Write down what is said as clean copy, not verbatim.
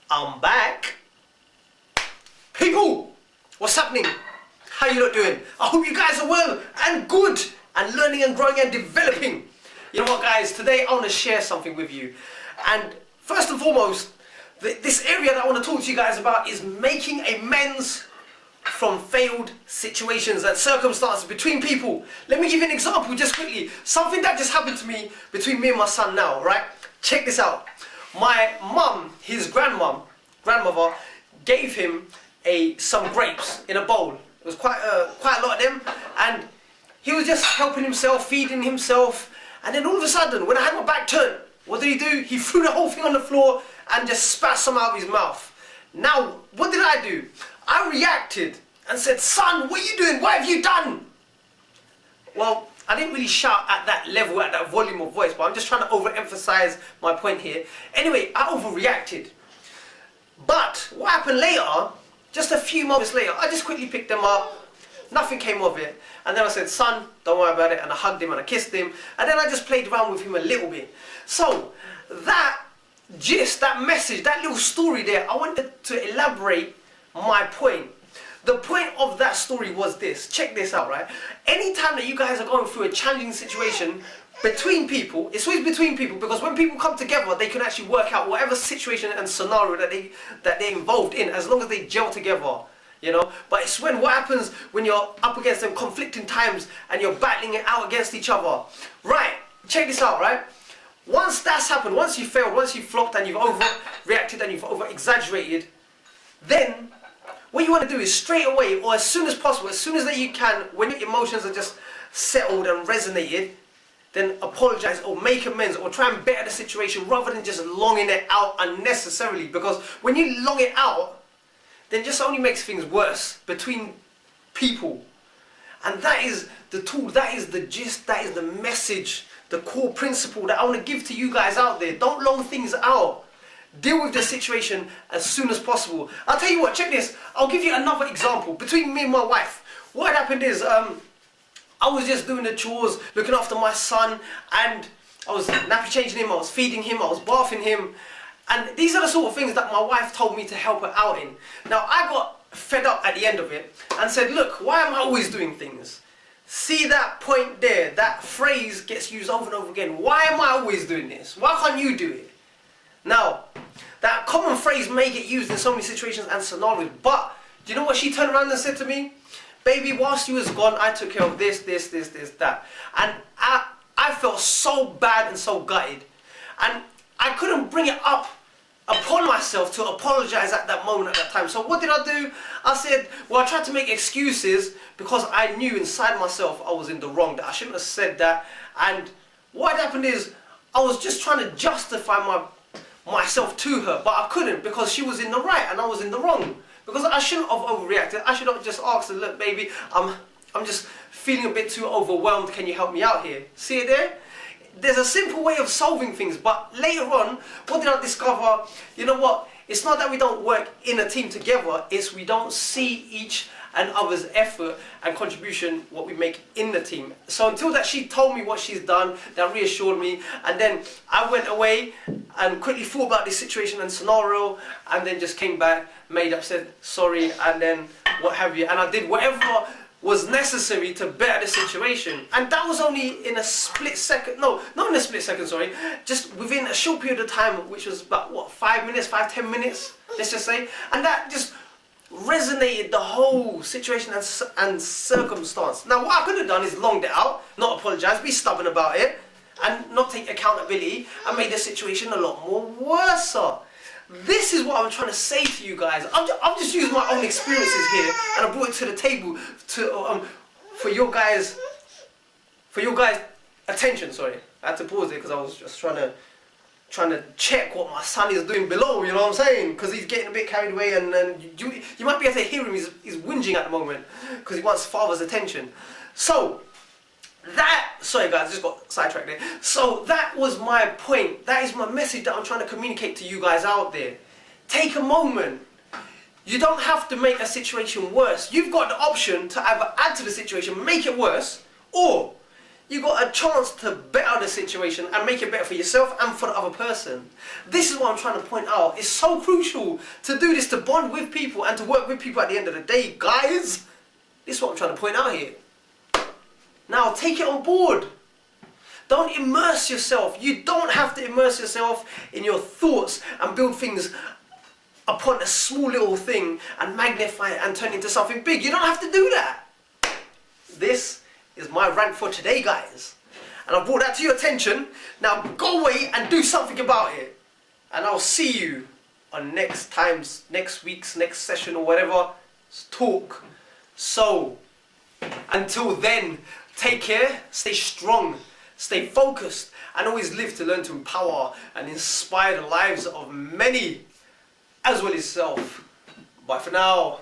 I'm back. People, what's happening? How you lot doing? I hope you guys are well and good and learning and growing and developing. You know what, guys? Today I want to share something with you. And first and foremost, this area that I want to talk to you guys about is making amends from failed situations and circumstances between people. Let me give you an example just quickly. Something that just happened to me between me and my son now, right? Check this out. My mum, his grandmother, gave him some grapes in a bowl. It was quite a lot of them, and he was just helping himself, feeding himself, and then all of a sudden, when I had my back turned, what did he do? He threw the whole thing on the floor and just spat some out of his mouth. Now, what did I do? I reacted and said, "Son, what are you doing? What have you done?" Well, I didn't really shout at that level, at that volume of voice, but I'm just trying to overemphasize my point here. Anyway, I overreacted. But what happened later, just a few moments later, I just quickly picked them up. Nothing came of it. And then I said, "Son, don't worry about it." And I hugged him and I kissed him. And then I just played around with him a little bit. So that gist, that message, that little story there, I wanted to elaborate my point. The point of that story was this. Check this out, right? Anytime that you guys are going through a challenging situation between people, it's always between people, because when people come together, they can actually work out whatever situation and scenario that they're involved in, as long as they gel together, you know. But it's what happens when you're up against them conflicting times and you're battling it out against each other. Right, check this out, right? Once that's happened, once you failed, once you flopped and you've overreacted and you've over-exaggerated, then what you want to do is straight away, or as soon as possible, as soon as that you can, when your emotions are just settled and resonated, then apologize or make amends or try and better the situation rather than just longing it out unnecessarily. Because when you long it out, then it just only makes things worse between people. And that is the tool, that is the gist, that is the message, the core principle that I want to give to you guys out there. Don't long things out. Deal with the situation as soon as possible. I'll tell you what, check this. I'll give you another example. Between me and my wife, what happened is, I was just doing the chores, looking after my son, and I was nappy changing him, I was feeding him, I was bathing him. And these are the sort of things that my wife told me to help her out in. Now, I got fed up at the end of it and said, "Look, why am I always doing things? See that point there, that phrase gets used over and over again. Why am I always doing this? Why can't you do it?" Now, that common phrase may get used in so many situations and scenarios, but do you know what she turned around and said to me? "Baby, whilst you was gone, I took care of this, that." And I felt so bad and so gutted. And I couldn't bring it up upon myself to apologize at that moment, at that time. So what did I do? I said, well, I tried to make excuses because I knew inside myself I was in the wrong, that I shouldn't have said that. And what happened is, I was just trying to justify myself to her, but I couldn't, because she was in the right and I was in the wrong. Because I shouldn't have overreacted. I should have just asked her, "Look, baby, I'm just feeling a bit too overwhelmed. Can you help me out here?" See it there? There's a simple way of solving things, but later on, what did I discover? You know what? It's not that we don't work in a team together, it's we don't see each and other's effort and contribution, what we make in the team. So until that she told me what she's done, that reassured me, and then I went away and quickly thought about this situation and scenario, and then just came back, made up, said sorry, and then what have you, and I did whatever was necessary to better the situation. And that was only in a split second, no, not in a split second, sorry, just within a short period of time, which was about, what, 5 minutes, 10 minutes, let's just say. And that just resonated the whole situation and circumstance. Now, what I could have done is longed it out, not apologize, be stubborn about it, and not take accountability, and made the situation a lot more worse. This is what I'm trying to say to you guys. I've just used my own experiences here, and I brought it to the table to for your guys' attention. Sorry, I had to pause it because I was just trying to check what my son is doing below. You know what I'm saying? Because he's getting a bit carried away, and you might be able to hear him. He's whinging at the moment because he wants father's attention. So sorry guys, I just got sidetracked there. So that was my point. That is my message that I'm trying to communicate to you guys out there. Take a moment. You don't have to make a situation worse. You've got the option to either add to the situation, make it worse, or you got a chance to better the situation and make it better for yourself and for the other person. This is what I'm trying to point out. It's so crucial to do this, to bond with people and to work with people at the end of the day, guys. This is what I'm trying to point out here. Now, take it on board. Don't immerse yourself. You don't have to immerse yourself in your thoughts and build things upon a small little thing and magnify it and turn it into something big. You don't have to do that. This is my rant for today, guys. And I brought that to your attention. Now go away and do something about it. And I'll see you on next week's next session or whatever. Talk. So, until then, take care, stay strong, stay focused, and always live to learn to empower and inspire the lives of many, as well as yourself. Bye for now.